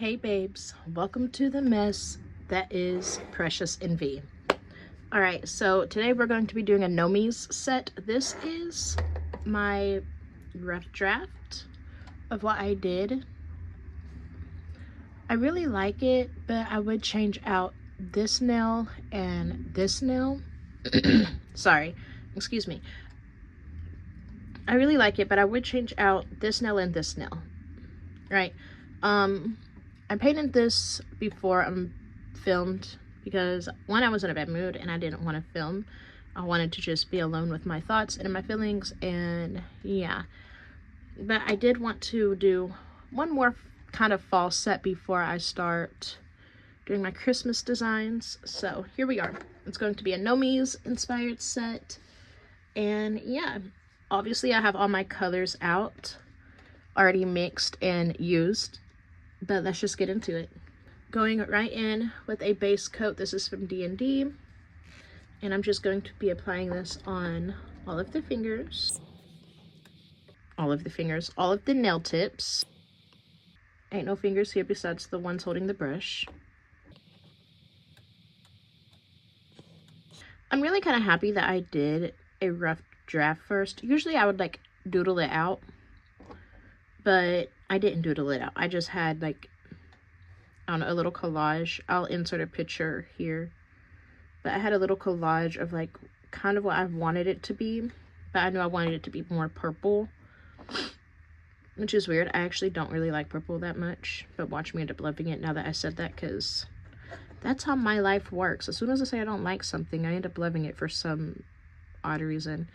Hey babes, welcome to the mess that is Precious and V. Alright, so today we're going to be doing a Gnomies set. This is my rough draft of what I did. I really like it, but I would change out this nail and this nail. Sorry, excuse me. I really like it, but I would change out this nail and this nail. Right. I painted this before I filmed because one, I was in a bad mood and I didn't want to film. I wanted to just be alone with my thoughts and my feelings, and yeah. But I did want to do one more kind of fall set before I start doing my Christmas designs. So here we are. It's going to be a Gnomies inspired set, and yeah, obviously I have all my colors out already mixed and used, but let's just get into it. Going right in with a base coat. This is from D&D, and I'm just going to be applying this on all of the fingers, all of the nail tips. Ain't no fingers here besides the ones holding the brush. I'm really kind of happy that I did a rough draft first. Usually I would like doodle it out, but I didn't doodle it out. I just had like, I don't know, a little collage. I'll insert a picture here, but I had a little collage of like kind of what I wanted it to be, but I knew I wanted it to be more purple, which is weird. I actually don't really like purple that much, but watch me end up loving it now that I said that, because that's how my life works. As soon as I say I don't like something, I end up loving it for some odd reason.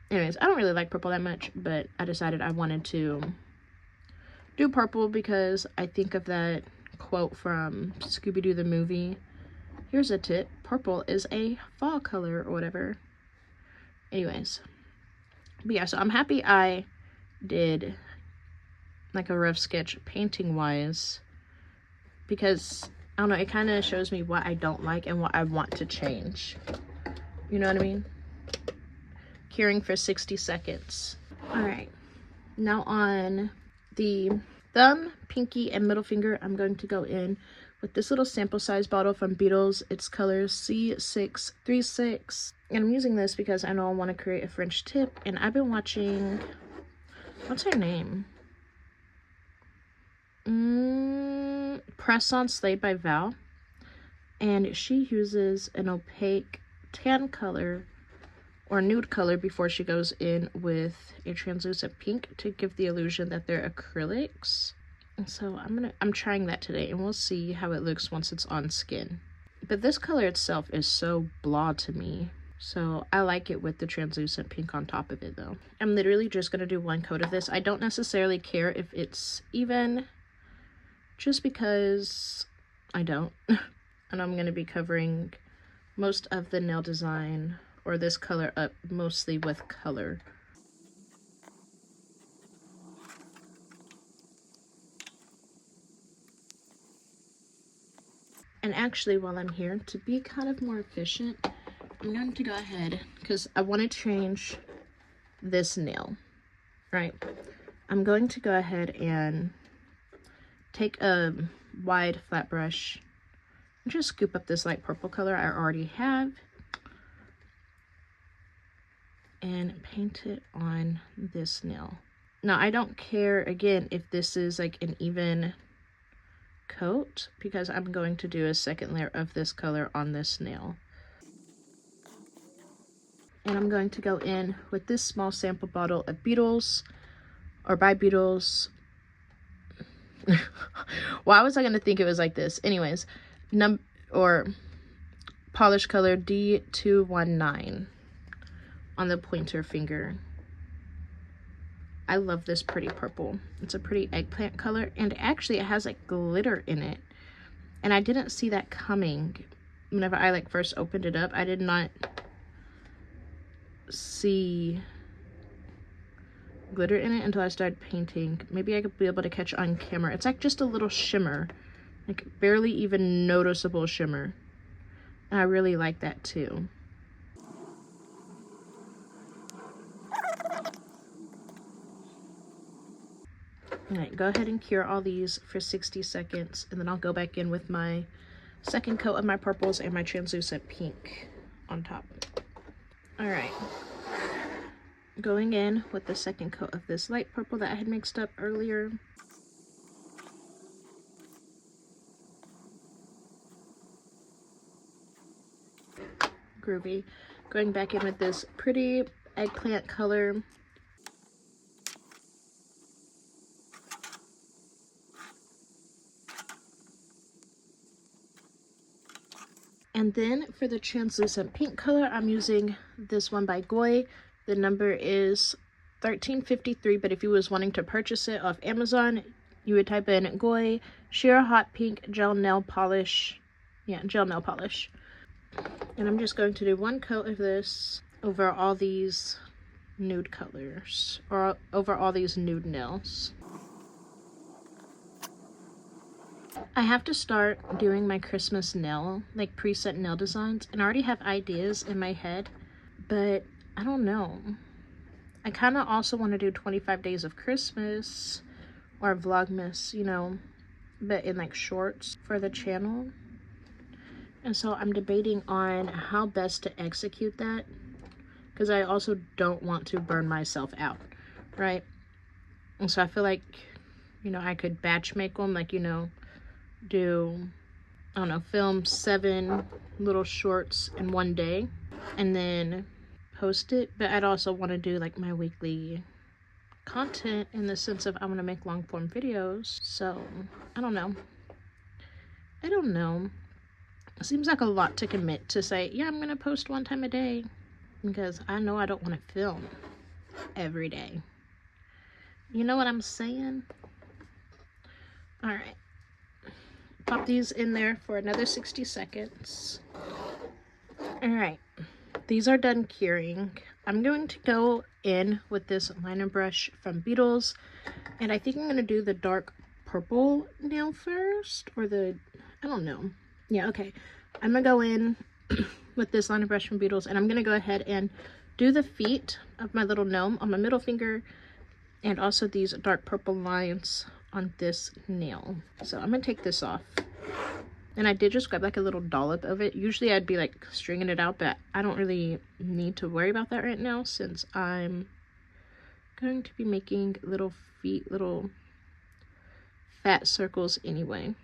Anyways, I don't really like purple that much, but I decided I wanted to do purple because I think of that quote from Scooby-Doo the movie. Here's a tip: purple is a fall color or whatever. Anyways, but yeah, so I'm happy I did like a rough sketch painting wise, because I don't know, it kind of shows me what I don't like and what I want to change. You know what I mean? Curing for 60 seconds. All right, now on the thumb, pinky, and middle finger, I'm going to go in with this little sample size bottle from Beetles. It's color C636. And I'm using this because I know I want to create a French tip. And I've been watching, what's her name? Press On Slayed by Val. And she uses an opaque tan color or nude color before she goes in with a translucent pink to give the illusion that they're acrylics. And so I'm trying that today, and we'll see how it looks once it's on skin. But this color itself is so blah to me, so I like it with the translucent pink on top of it though. I'm literally just gonna do one coat of this. I don't necessarily care if it's even, just because I don't. And I'm gonna be covering most of the nail design, or this color, up mostly with color. And actually, while I'm here, to be kind of more efficient, I'm going to go ahead, because I want to change this nail, right? I'm going to go ahead and take a wide flat brush and just scoop up this light purple color I already have and paint it on this nail. Now, I don't care, again, if this is like an even coat, because I'm going to do a second layer of this color on this nail. And I'm going to go in with this small sample bottle of Beetles, or by Beetles. Why was I going to think it was like this? Anyways, or polish color D219 on the pointer finger. I love this pretty purple. It's a pretty eggplant color, and actually it has like glitter in it, and I didn't see that coming whenever I like first opened it up. I did not see glitter in it until I started painting. Maybe I could be able to catch on camera. It's like just a little shimmer, like barely even noticeable shimmer, and I really like that too. Alright, go ahead and cure all these for 60 seconds, and then I'll go back in with my second coat of my purples and my translucent pink on top. Alright, going in with the second coat of this light purple that I had mixed up earlier. Groovy. Going back in with this pretty eggplant color. And then for the translucent pink color, I'm using this one by Goy. The number is 1353, but if you was wanting to purchase it off Amazon, you would type in Goy Sheer Hot Pink Gel Nail Polish. Yeah, gel nail polish. And I'm just going to do one coat of this over all these nude colors, or over all these nude nails. I have to start doing my Christmas nail, like preset nail designs, and I already have ideas in my head, but I don't know. I kind of also want to do 25 days of Christmas or Vlogmas, you know, but in like shorts for the channel. And so I'm debating on how best to execute that, because I also don't want to burn myself out, right? And so I feel like, you know, I could batch make them, like, you know, do, I don't know, film 7 little shorts in one day and then post it. But I'd also want to do like my weekly content in the sense of I want to make long form videos. So I don't know. It seems like a lot to commit to say, yeah, I'm gonna post 1 time a day, because I know I don't want to film every day. You know what I'm saying? All right, pop these in there for another 60 seconds. All right, these are done curing. I'm going to go in with this liner brush from Beetles, and I think I'm going to do the dark purple nail first, or the, I don't know. Yeah, okay. I'm going to go in with this liner brush from Beetles, and I'm going to go ahead and do the feet of my little gnome on my middle finger, and also these dark purple lines on this nail. So I'm going to take this off. And I did just grab like a little dollop of it. Usually I'd be like stringing it out, but I don't really need to worry about that right now, since I'm going to be making little feet, little fat circles anyway.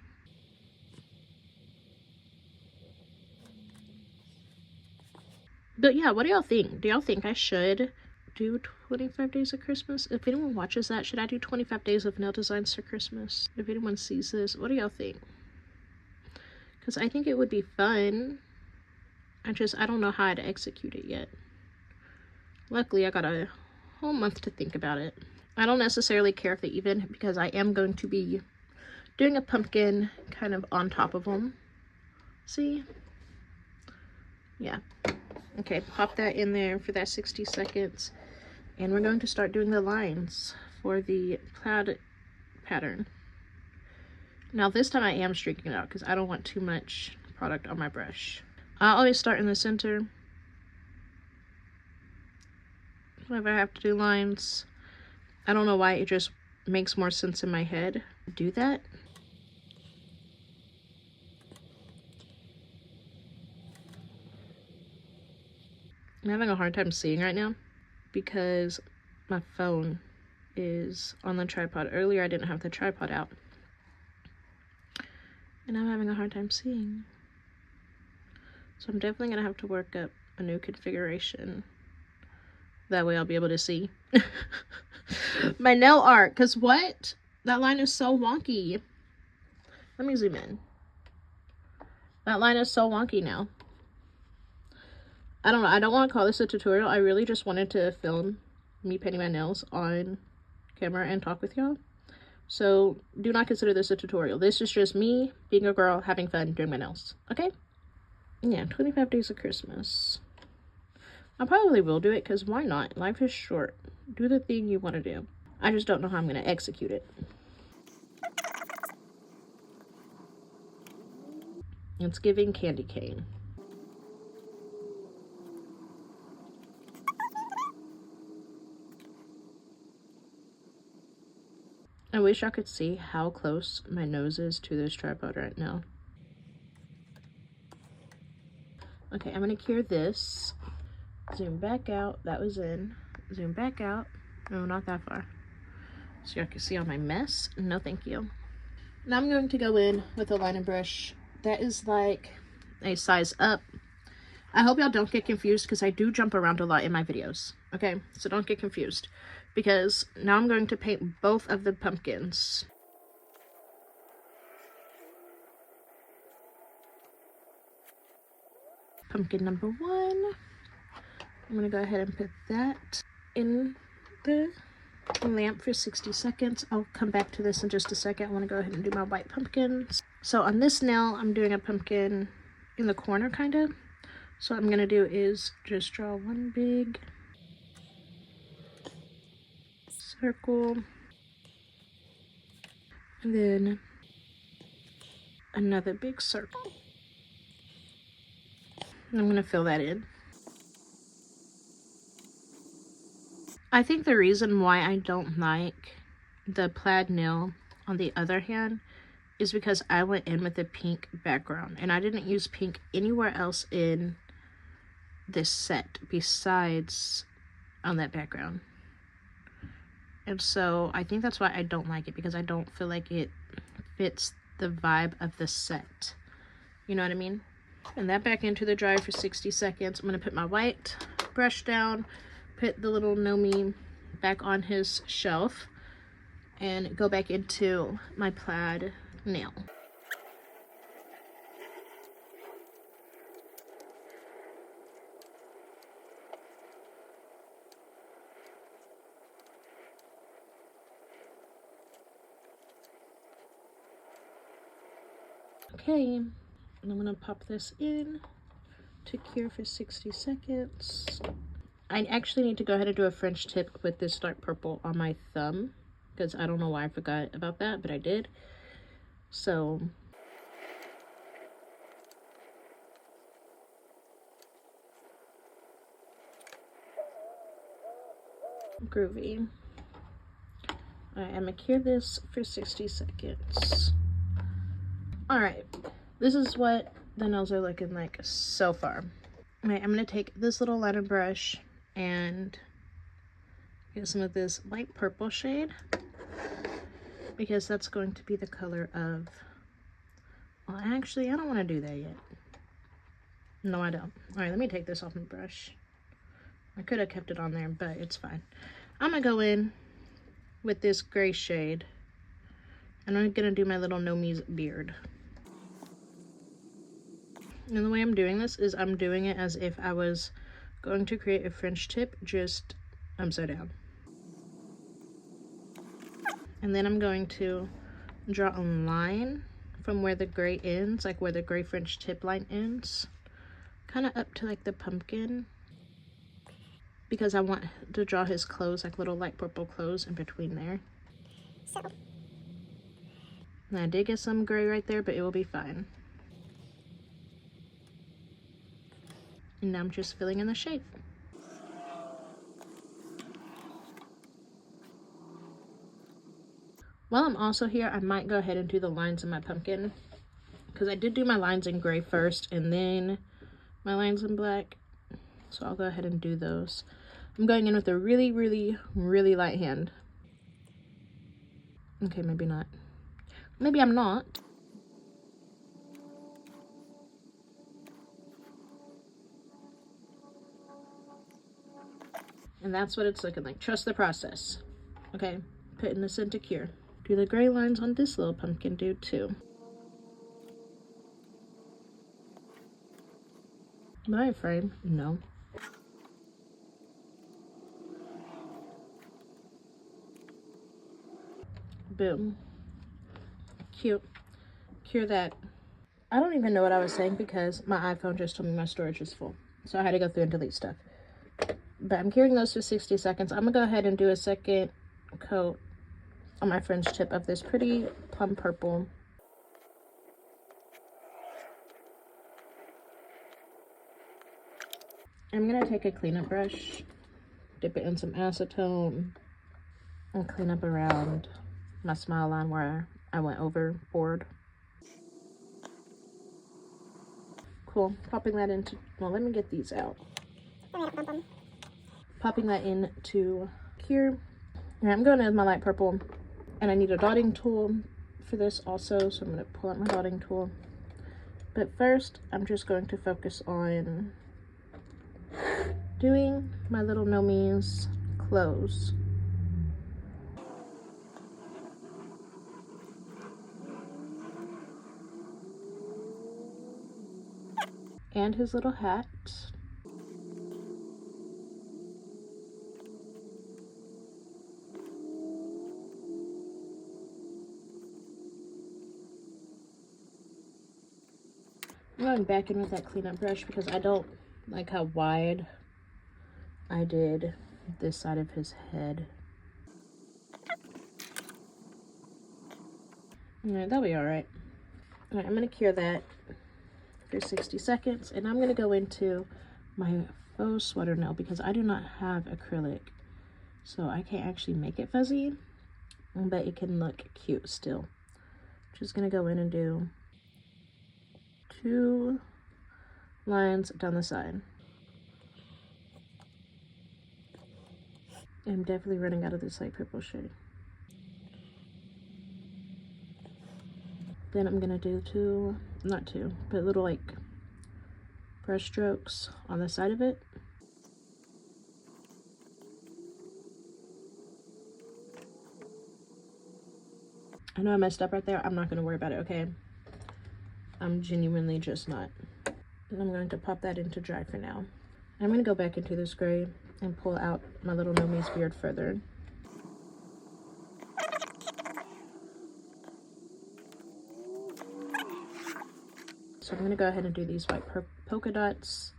But yeah, what do y'all think? Do y'all think I should do 25 days of Christmas? If anyone watches that, should I do 25 days of nail designs for Christmas? If anyone sees this, what do y'all think? Because I think it would be fun. I don't know how I'd execute it yet. Luckily, I got a whole month to think about it. I don't necessarily care if they even, because I am going to be doing a pumpkin kind of on top of them. See? Yeah. Okay, pop that in there for that 60 seconds. And we're going to start doing the lines for the plaid pattern. Now this time I am streaking it out because I don't want too much product on my brush. I always start in the center whenever I have to do lines. I don't know why, it just makes more sense in my head to do that. I'm having a hard time seeing right now because my phone is on the tripod. Earlier I didn't have the tripod out, and I'm having a hard time seeing. So I'm definitely gonna have to work up a new configuration. That way I'll be able to see my nail art. Because what? That line is so wonky. Let me zoom in. That line is so wonky now. I don't know. I don't want to call this a tutorial. I really just wanted to film me painting my nails on camera and talk with y'all. So do not consider this a tutorial. This is just me being a girl having fun doing my nails. Okay? Yeah, 25 days of Christmas. I probably will do it, because why not? Life is short. Do the thing you want to do. I just don't know how I'm going to execute it. It's giving candy cane. I wish y'all could see how close my nose is to this tripod right now. Okay, I'm gonna cure this. Zoom back out. That was in. Zoom back out. No, not that far. So y'all can see all my mess. No, thank you. Now I'm going to go in with a liner brush that is like a size up. I hope y'all don't get confused because I do jump around a lot in my videos. Okay, so don't get confused because now I'm going to paint both of the pumpkins. Pumpkin number 1. I'm gonna go ahead and put that in the lamp for 60 seconds. I'll come back to this in just a second. I want to go ahead and do my white pumpkins. So on this nail, I'm doing a pumpkin in the corner, kind of. So what I'm going to do is just draw one big circle. And then another big circle. And I'm going to fill that in. I think the reason why I don't like the plaid nail on the other hand is because I went in with a pink background and I didn't use pink anywhere else in this set besides on that background. And so I think that's why I don't like it, because I don't feel like it fits the vibe of the set. You know what I mean? And that back into the dryer for 60 seconds. I'm going to put my white brush down, put the little Gnomie back on his shelf, and go back into my plaid nail. Okay, and I'm gonna pop this in to cure for 60 seconds. I actually need to go ahead and do a French tip with this dark purple on my thumb, because I don't know why I forgot about that, but I did. So groovy. Alright, I'm gonna cure this for 60 seconds. Alright, this is what the nails are looking like so far. Alright, I'm gonna take this little liner brush and get some of this light purple shade, because that's going to be the color of, well, actually I don't want to do that yet. No, I don't. Alright, let me take this off my brush. I could have kept it on there, but it's fine. I'm gonna go in with this gray shade and I'm gonna do my little Gnomie's beard. And the way I'm doing this is I'm doing it as if I was going to create a French tip, just upside down. And then I'm going to draw a line from where the gray ends, like where the gray French tip line ends, kind of up to like the pumpkin, because I want to draw his clothes, like little light purple clothes in between there. So, and I did get some gray right there, but it will be fine. And now I'm just filling in the shape. While I'm also here, I might go ahead and do the lines in my pumpkin, because I did do my lines in gray first and then my lines in black. So I'll go ahead and do those. I'm going in with a really, really, really light hand. Okay, maybe not. Maybe I'm not. And that's what it's looking like. Trust the process. Okay, putting this into cure. Do the gray lines on this little pumpkin dude too. Am I afraid? No. Boom. Cute. Cure that. I don't even know what I was saying because my iPhone just told me my storage is full. So I had to go through and delete stuff. But I'm curing those for 60 seconds. I'm going to go ahead and do a second coat on my French tip of this pretty plum purple. I'm going to take a cleanup brush, dip it in some acetone, and clean up around my smile line where I went overboard. Cool. Popping that into, well, let me get these out. Popping that into here. And I'm going in with my light purple, and I need a dotting tool for this also, so I'm going to pull out my dotting tool. But first, I'm just going to focus on doing my little Gnomies clothes. And his little hat. I'm going back in with that cleanup brush because I don't like how wide I did this side of his head. Alright, that'll be alright. Alright, I'm going to cure that for 60 seconds, and I'm going to go into my faux sweater nail because I do not have acrylic, so I can't actually make it fuzzy, but it can look cute still. Just going to go in and do 2 lines down the side. I'm definitely running out of this light purple shade. Then I'm gonna do 2, not 2, but little like brush strokes on the side of it. I know I messed up right there. I'm not gonna worry about it, okay? I'm genuinely just not. And I'm going to pop that into dry for now. I'm gonna go back into this gray and pull out my little Gnomies beard further. So I'm gonna go ahead and do these white polka dots.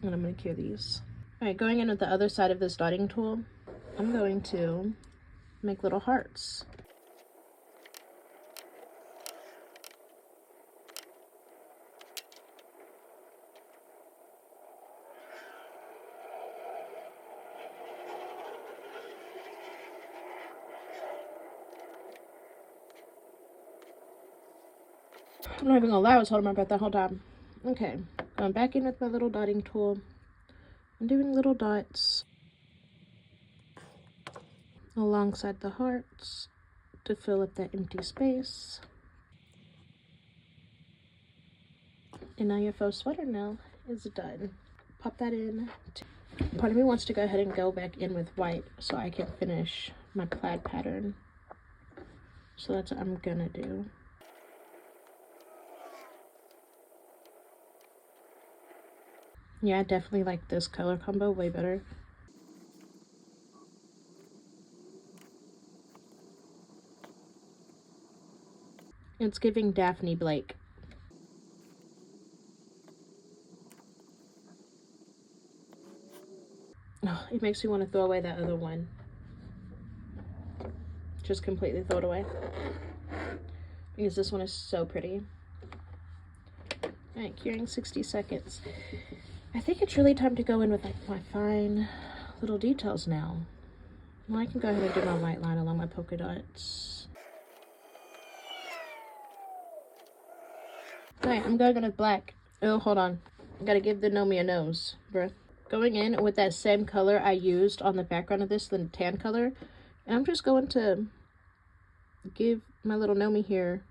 And I'm gonna cure these. All right, going in with the other side of this dotting tool, I'm going to make little hearts. I'm not even gonna lie, I was holding my breath the whole time. Okay, going back in with my little dotting tool and doing little dots alongside the hearts to fill up that empty space. And now your faux sweater nail is done. Pop that in. Part of me wants to go ahead and go back in with white so I can finish my plaid pattern. So that's what I'm gonna do. Yeah, I definitely like this color combo way better. It's giving Daphne Blake. Oh, it makes me want to throw away that other one. Just completely throw it away. Because this one is so pretty. Alright, curing 60 seconds. I think it's really time to go in with like my fine little details now. Well, I can go ahead and do my white line along my polka dots. Alright, I'm going in with black. Oh, hold on. I gotta give the Gnomie a nose, bruh. Going in with that same color I used on the background of this, the tan color. And I'm just going to give my little Gnomie here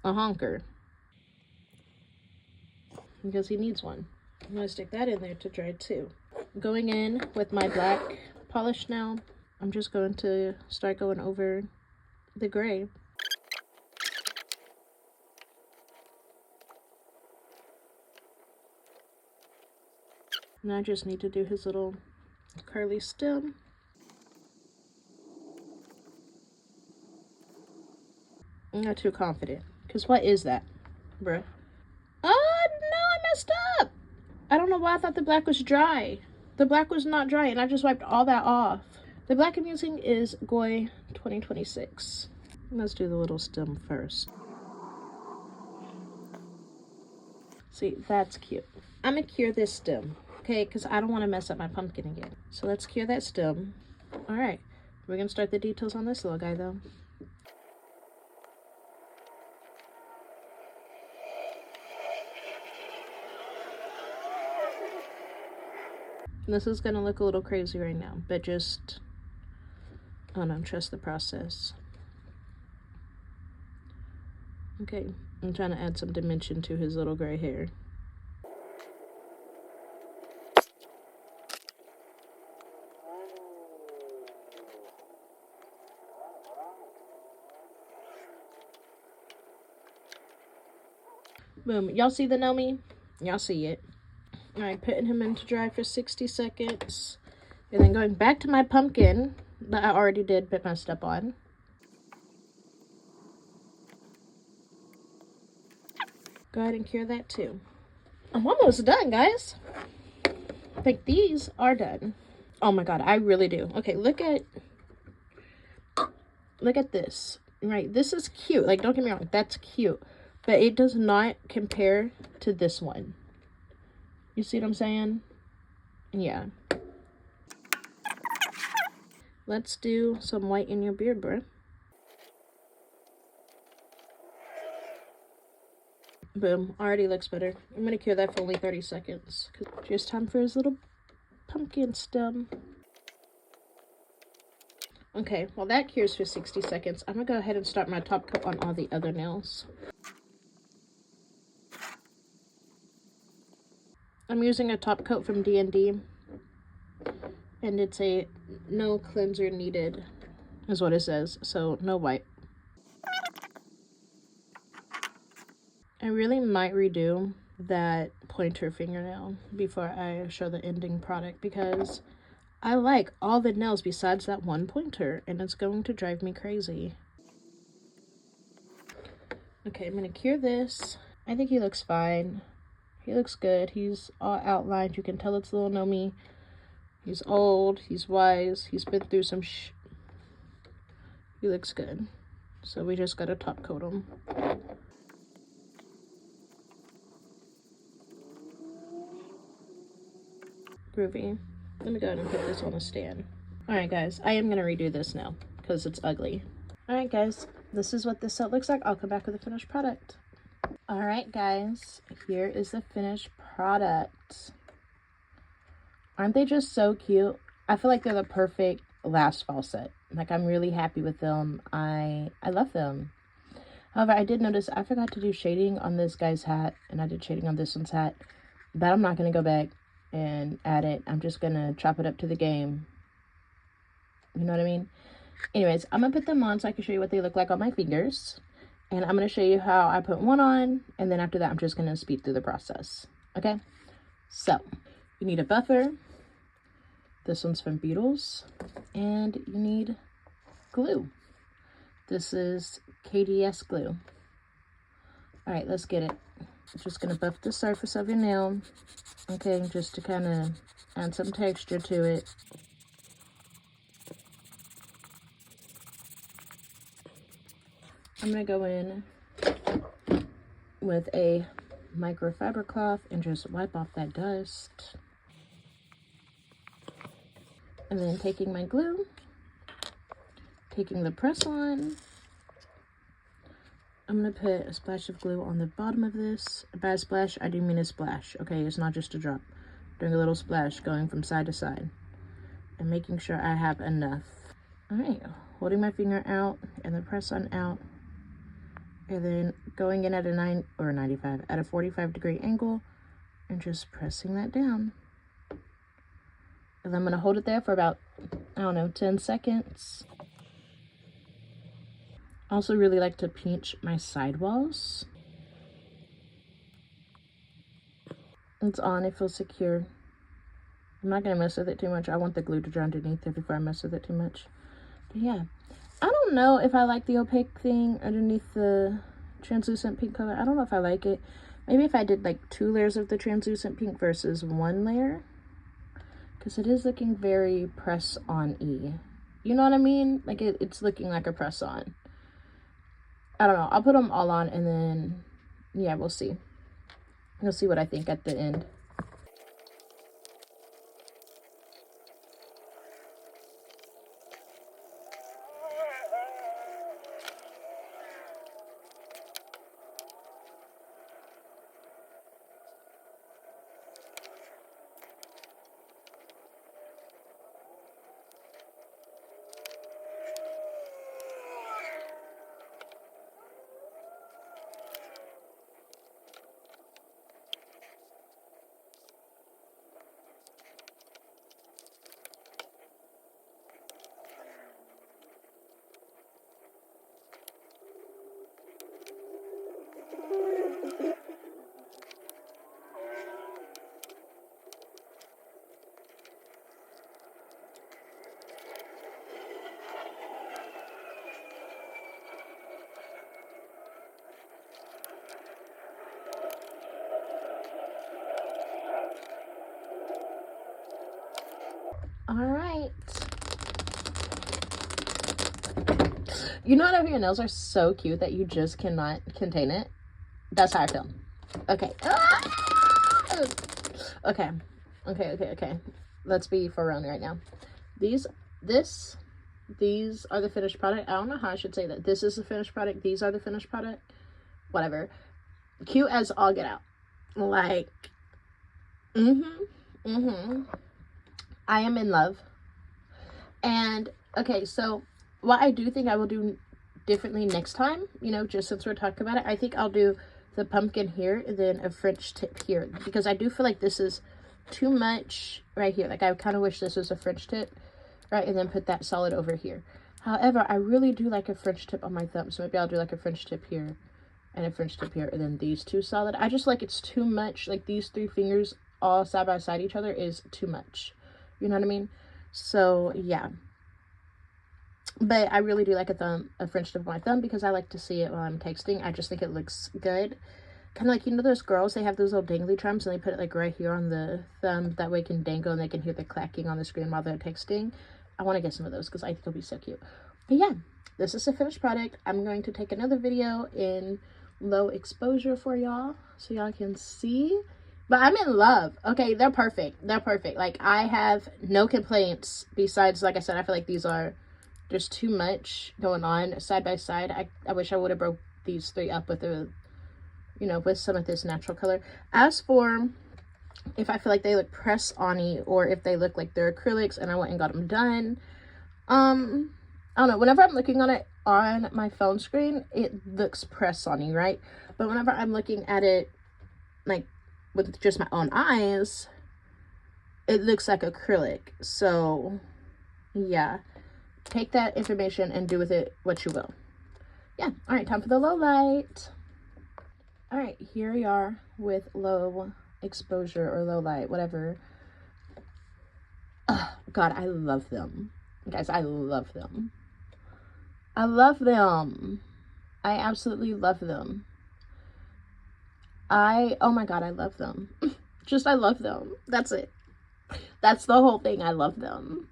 a honker. Because he needs one. I'm going to stick that in there to dry too. Going in with my black polish now, I'm just going to start going over the gray. And I just need to do his little curly stem. I'm not too confident. Because what is that, bruh? Oh, no, I messed up. I don't know why I thought the black was dry. The black was not dry, and I just wiped all that off. The black I'm using is Goy 2026. Let's do the little stem first. See, that's cute. I'm gonna cure this stem. Okay, because I don't want to mess up my pumpkin again. So let's cure that stem. All right, we're gonna start the details on this little guy though. This is gonna look a little crazy right now, but just, oh no, trust the process. Okay, I'm trying to add some dimension to his little gray hair. Boom. Y'all see the Gnomie? Y'all see it. All right, putting him in to dry for 60 seconds. And then going back to my pumpkin that I already did but messed up on. Go ahead and cure that too. I'm almost done, guys. I think these are done. Oh my god, I really do. Okay, look at this. Right, this is cute. Like, don't get me wrong, that's cute. But it does not compare to this one. You see what I'm saying? Yeah. Let's do some white in your beard, bro. Boom, already looks better. I'm gonna cure that for only 30 seconds. Just time for his little pumpkin stem. Okay, while that cures for 60 seconds, I'm gonna go ahead and start my top coat on all the other nails. I'm using a top coat from D&D, and it's a no cleanser needed, is what it says, so no white. I really might redo that pointer fingernail before I show the ending product, because I like all the nails besides that one pointer, and it's going to drive me crazy. Okay, I'm gonna cure this. I think he looks fine. He looks good. He's all outlined. You can tell it's little Gnomie. He's old. He's wise. He's been through some He looks good. So we just gotta top coat him. Groovy. Let me go ahead and put this on a stand. Alright guys, I am gonna redo this now because it's ugly. Alright guys, this is what this set looks like. I'll come back with a finished product. Alright guys, here is the finished product. Aren't they just so cute? I feel like they're the perfect last fall set. Like, I'm really happy with them. I love them. However, I did notice I forgot to do shading on this guy's hat, and I did shading on this one's hat. That I'm not going to go back and add it. I'm just going to chop it up to the game. You know what I mean? Anyways, I'm going to put them on so I can show you what they look like on my fingers. And I'm going to show you how I put one on, and then after that, I'm just going to speed through the process. Okay? So, you need a buffer. This one's from Beetles. And you need glue. This is KDS glue. Alright, let's get it. I'm just going to buff the surface of your nail. Okay, just to kind of add some texture to it. I'm going to go in with a microfiber cloth and just wipe off that dust. And then taking my glue, taking the press on, I'm going to put a splash of glue on the bottom of this. By a splash, I do mean a splash, okay? It's not just a drop. Doing a little splash going from side to side and making sure I have enough. All right, holding my finger out and the press on out, and then going in at a 45-degree angle and just pressing that down. And I'm going to hold it there for about, I don't know, 10 seconds. I also really like to pinch my sidewalls. It's on, it feels secure. I'm not going to mess with it too much. I want the glue to dry underneath it before I mess with it too much. But yeah, I don't know if I like the opaque thing underneath the translucent pink color. I don't know if I like it. Maybe if I did like 2 layers of the translucent pink versus 1 layer. Because it is looking very press-on-y. You know what I mean? Like, it's looking like a press-on. I don't know. I'll put them all on and then, yeah, we'll see. We'll see what I think at the end. All right. You know whenever your nails are so cute that you just cannot contain it? That's how I feel. Okay. Okay. Okay. Let's be for real right now. These are the finished product. I don't know how I should say that. This is the finished product. These are the finished product. Whatever. Cute as all get out. Like, I am in love. And, okay, so what I do think I will do differently next time, you know, just since we're talking about it, I think I'll do the pumpkin here and then a French tip here. Because I do feel like this is too much right here. Like, I kind of wish this was a French tip, right? And then put that solid over here. However, I really do like a French tip on my thumb. So maybe I'll do like a French tip here and a French tip here. And then these two solid. I just like it's too much. Like, these three fingers all side by side each other is too much. You know what I mean? So, yeah. But I really do like a French tip on my thumb because I like to see it while I'm texting. I just think it looks good. Kind of like, you know those girls, they have those little dangly charms and they put it like right here on the thumb. That way it can dangle and they can hear the clacking on the screen while they're texting. I want to get some of those because I think it'll be so cute. But yeah, this is a finished product. I'm going to take another video in low exposure for y'all so y'all can see. But I'm in love. Okay, they're perfect. They're perfect. Like, I have no complaints besides, like I said, I feel like these are just too much going on side by side. I wish I would have broke these three up with a, you know, with some of this natural color. As for if I feel like they look press-on-y or if they look like they're acrylics and I went and got them done, I don't know. Whenever I'm looking on it on my phone screen, it looks press-on-y, right? But whenever I'm looking at it, like, with just my own eyes, it looks like acrylic. So, yeah. Take that information and do with it what you will. Yeah. All right, time for the low light. All right, here we are with low exposure or low light, whatever. Oh, God, I love them. Guys, I love them. I love them. I absolutely love them. Oh my God, I love them. Just, I love them. That's it. That's the whole thing. I love them.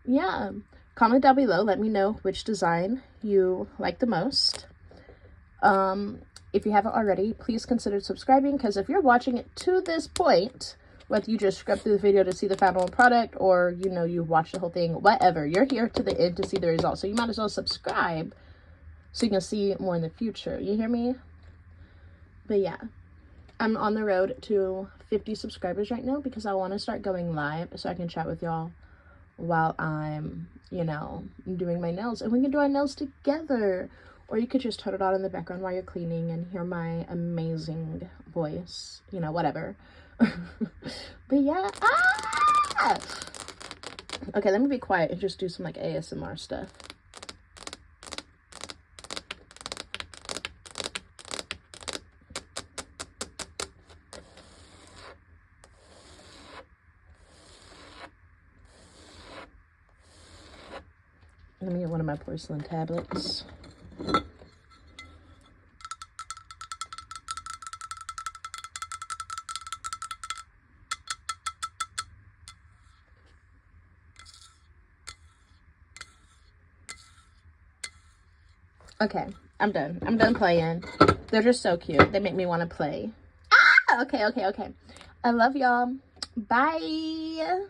Yeah. Comment down below. Let me know which design you like the most. If you haven't already, please consider subscribing, because if you're watching it to this point, whether you just scrub through the video to see the final product or, you know, you watch the whole thing, whatever, you're here to the end to see the results. So you might as well subscribe so you can see more in the future. You hear me? But yeah, I'm on the road to 50 subscribers right now because I want to start going live so I can chat with y'all while I'm, you know, doing my nails. And we can do our nails together. Or you could just turn it on in the background while you're cleaning and hear my amazing voice. You know, whatever. But yeah. Ah! Okay, let me be quiet and just do some, like, ASMR stuff. Let me get one of my porcelain tablets. Okay, I'm done. I'm done playing. They're just so cute. They make me want to play. Ah! Okay. I love y'all. Bye.